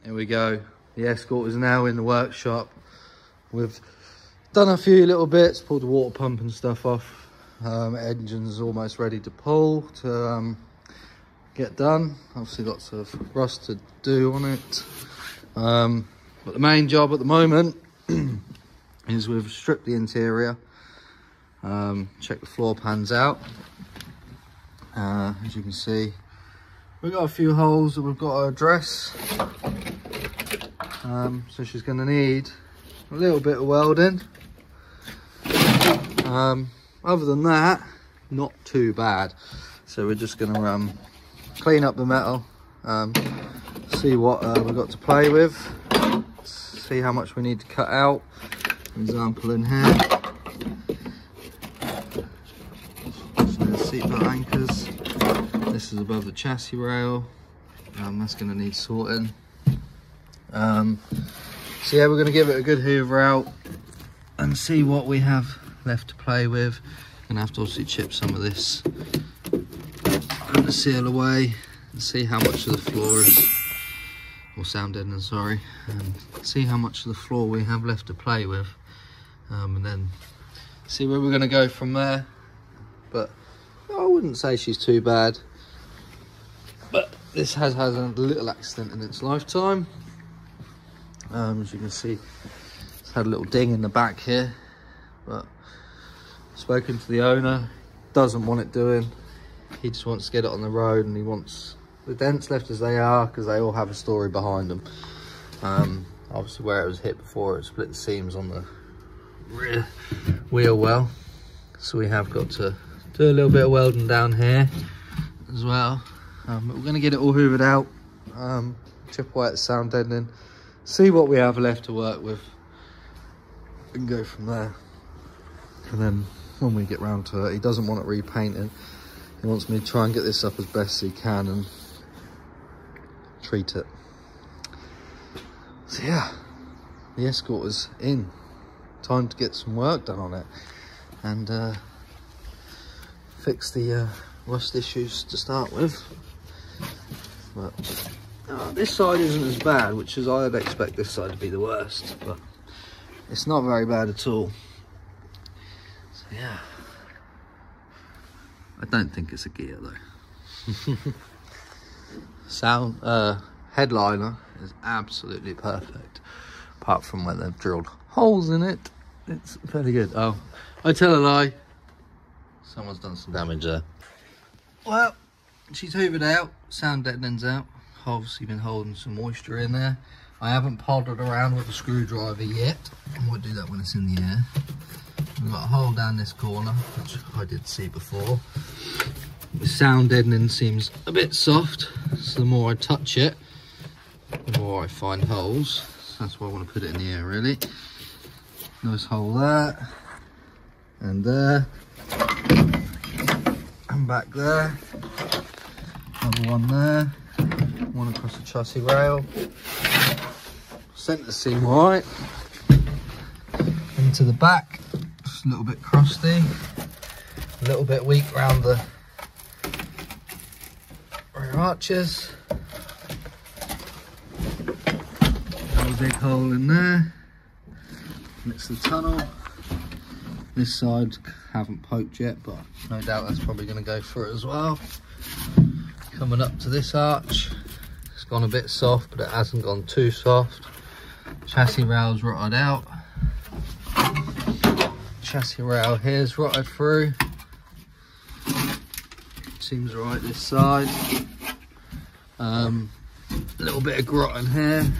Here we go. The Escort is now in the workshop. We've done a few little bits, pulled the water pump and stuff off. Engine's almost ready to pull to get done. Obviously lots of rust to do on it. But the main job at the moment is we've stripped the interior, checked the floor pans out. As you can see, we've got a few holes that we've got to address. So she's going to need a little bit of welding. Other than that, not too bad. So we're just going to clean up the metal, see what we've got to play with, see how much we need to cut out. For example, in here, seatbelt anchors. This is above the chassis rail. That's going to need sorting. So yeah, we're going to give it a good hoover out and see what we have left to play with. Gonna have to obviously chip some of this and the seal away and see how much of the floor is, or sound deadening, sorry, and see how much of the floor we have left to play with, and then see where we're going to go from there. But I wouldn't say she's too bad, but this has had a little accident in its lifetime. As you can see, it's had a little ding in the back here, but spoken to the owner, doesn't want it doing. He just wants to get it on the road, and he wants the dents left as they are because they all have a story behind them. Obviously where it was hit before, it split the seams on the rear wheel well, so we have got to do a little bit of welding down here as well. But we're going to get it all hoovered out, chip away at the sound deadening, see what we have left to work with, and go from there. And then when we get round to it, he doesn't want it repainted. He wants me to try and get this up as best he can and treat it. So yeah, the Escort is in. Time to get some work done on it and fix the rust issues to start with. But this side isn't as bad, which is I'd expect this side to be the worst, but it's not very bad at all. So yeah, I don't think it's a gear though. Sound headliner is absolutely perfect, apart from where they've drilled holes in it. It's fairly good. Oh, I tell a lie, someone's done some damage there. Well, she's hoovered out, sound deadening's out. Obviously been holding some moisture in there. I haven't poddered around with a screwdriver yet. I might do that when it's in the air. We've got a hole down this corner, which I did see before. The sound deadening seems a bit soft, so the more I touch it, the more I find holes. So that's why I want to put it in the air, really. Nice hole there, and there, and back there. Another one there, one across the chassis rail. Centre seam right. Into the back, just a little bit crusty, a little bit weak around the rear arches. Got a big hole in there. It's the tunnel. This side haven't poked yet, but no doubt that's probably going to go through it as well. Coming up to this arch, it's gone a bit soft, but it hasn't gone too soft. Chassis rail's rotted out. Chassis rail here's rotted through. Seems right this side. A little bit of grot in here.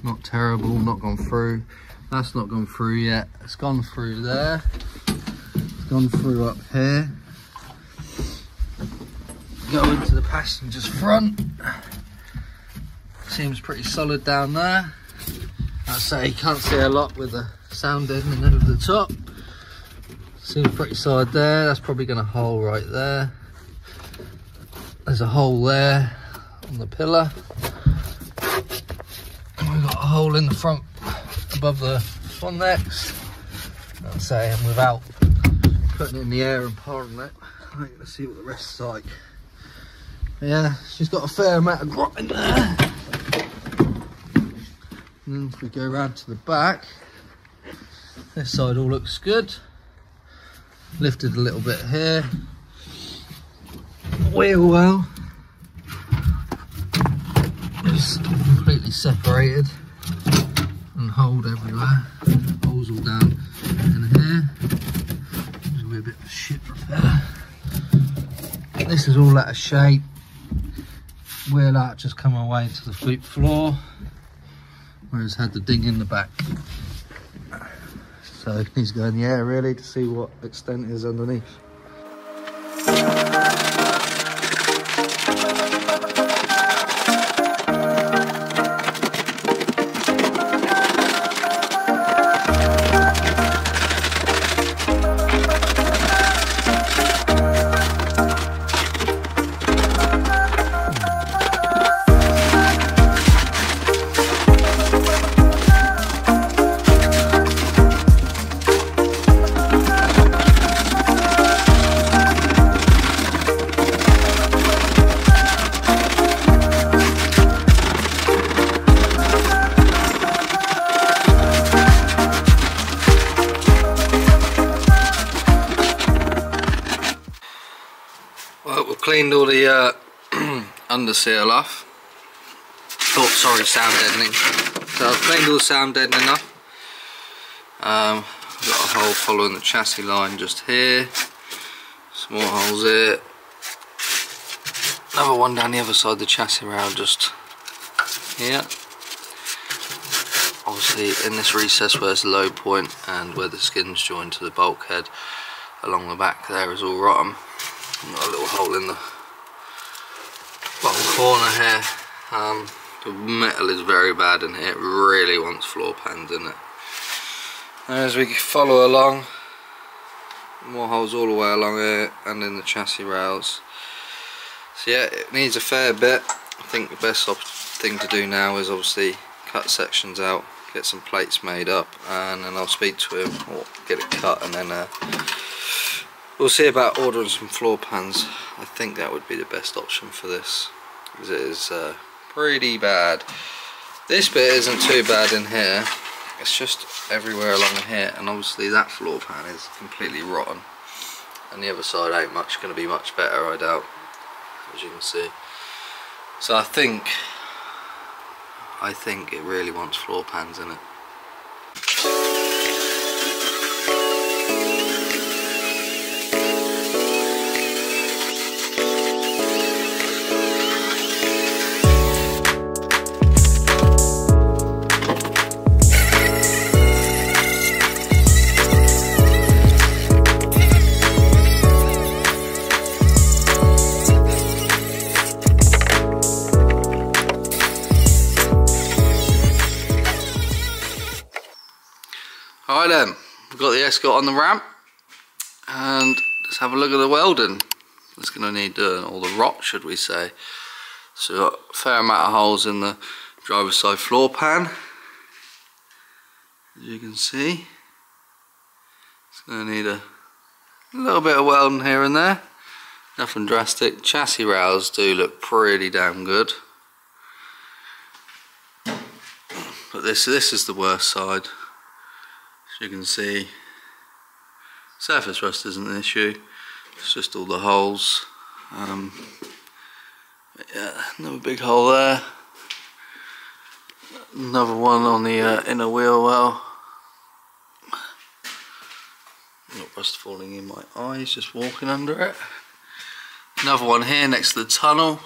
Not terrible, not gone through. That's not gone through yet. It's gone through there. It's gone through up here. Go into the passenger's front. Seems pretty solid down there. I'd say you can't see a lot with the sound deadening over the top. Seems pretty solid there. That's probably going to hole right there. There's a hole there on the pillar. And we've got a hole in the front above the swan necks. I'd say, and without putting it in the air and pouring it, I'm going to see what the rest is like. Yeah, she's got a fair amount of grot in there. And then if we go around to the back, this side all looks good. Lifted a little bit here. Wheel well. Just completely separated and hold everywhere. Holes all down in here. There's a bit of shit repair. This is all out of shape. Wheel arch has come away to the flute floor, whereas had the ding in the back. So it needs to go in the air really to see what extent is underneath. Well, we've cleaned all the under seal off. Oh, sorry, sound deadening. So I've cleaned all the sound deadening off. I've got a hole following the chassis line just here. Some more holes here. Another one down the other side of the chassis rail just here. Obviously in this recess where it's the low point and where the skin's joined to the bulkhead along the back there is all rotten. Got a little hole in the bottom corner here. The metal is very bad in here, it really wants floor pans in it. And as we follow along, more holes all the way along here and in the chassis rails. So yeah, it needs a fair bit. I think the best thing to do now is obviously cut sections out, get some plates made up, and then I'll speak to him or get it cut, and then we'll see about ordering some floor pans. I think that would be the best option for this, because it is pretty bad. This bit isn't too bad in here, it's just everywhere along here, and obviously that floor pan is completely rotten, and the other side ain't going to be much better, I doubt, as you can see. So I think it really wants floor pans in it. Alright then, we've got the Escort on the ramp, and let's have a look at the welding. It's going to need doing, or the rot should we say. So we've got a fair amount of holes in the driver's side floor pan, as you can see. It's going to need a little bit of welding here and there, nothing drastic. Chassis rails do look pretty damn good, but this is the worst side. As you can see, surface rust isn't an issue, it's just all the holes. Yeah, another big hole there, another one on the inner wheel well. Got rust falling in my eyes just walking under it. Another one here next to the tunnel.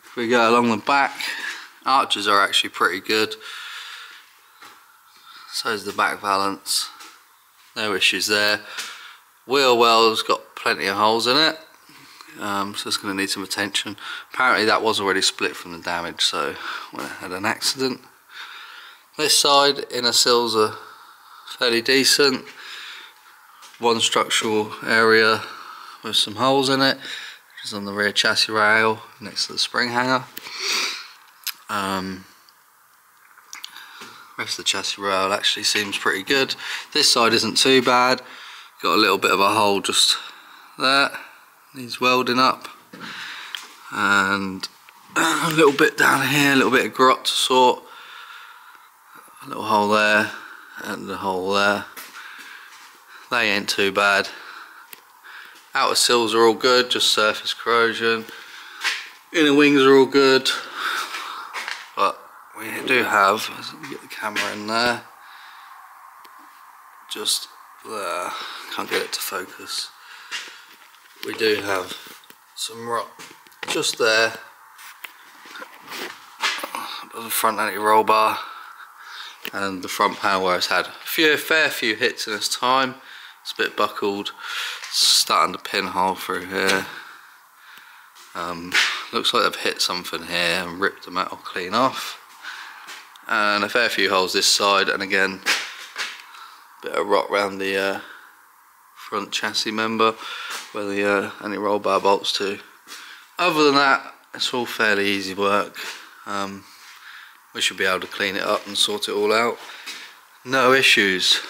If we go along the back, arches are actually pretty good. So is the back valance, no issues there. Wheel well's got plenty of holes in it, so it's going to need some attention. Apparently that was already split from the damage, so when I had an accident. This side, inner sills are fairly decent. One structural area with some holes in it, which is on the rear chassis rail next to the spring hanger. Rest of the chassis rail actually seems pretty good. This side isn't too bad. Got a little bit of a hole just there, needs welding up, and a little bit down here, a little bit of grot to sort. A little hole there and a hole there. They ain't too bad. Outer sills are all good, just surface corrosion. Inner wings are all good. But we do have, let's get the camera in there. Just there. Can't get it to focus. We do have some rot just there. The front anti-roll bar. And the front panel where it's had a fair few hits in its time. It's a bit buckled, starting to pinhole through here. Looks like they've hit something here and ripped the metal clean off. And a fair few holes this side, and again, a bit of rot around the front chassis member where the anti-roll bar bolts to. Other than that, it's all fairly easy work. We should be able to clean it up and sort it all out. No issues.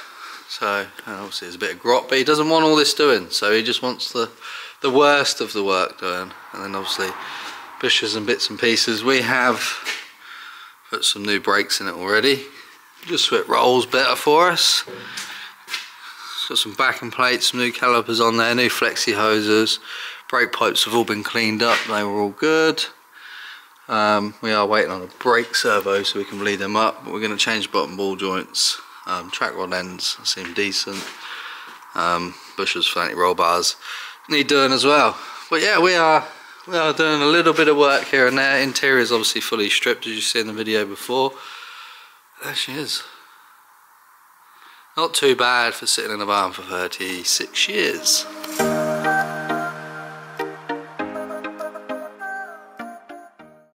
So obviously there's a bit of grot, but he doesn't want all this doing, so he just wants the worst of the work done. And then obviously bushes and bits and pieces. We have put some new brakes in it already, just so it rolls better for us. It's got some backing plates, some new calipers on there, new flexi hoses. Brake pipes have all been cleaned up, they were all good. We are waiting on a brake servo so we can bleed them up, but we're going to change bottom ball joints. Track rod ends seem decent. Bushers for anti-roll bars need doing as well. But yeah, we are doing a little bit of work here and there. Interior is obviously fully stripped, as you see in the video before. There she is. Not too bad for sitting in a barn for 36 years.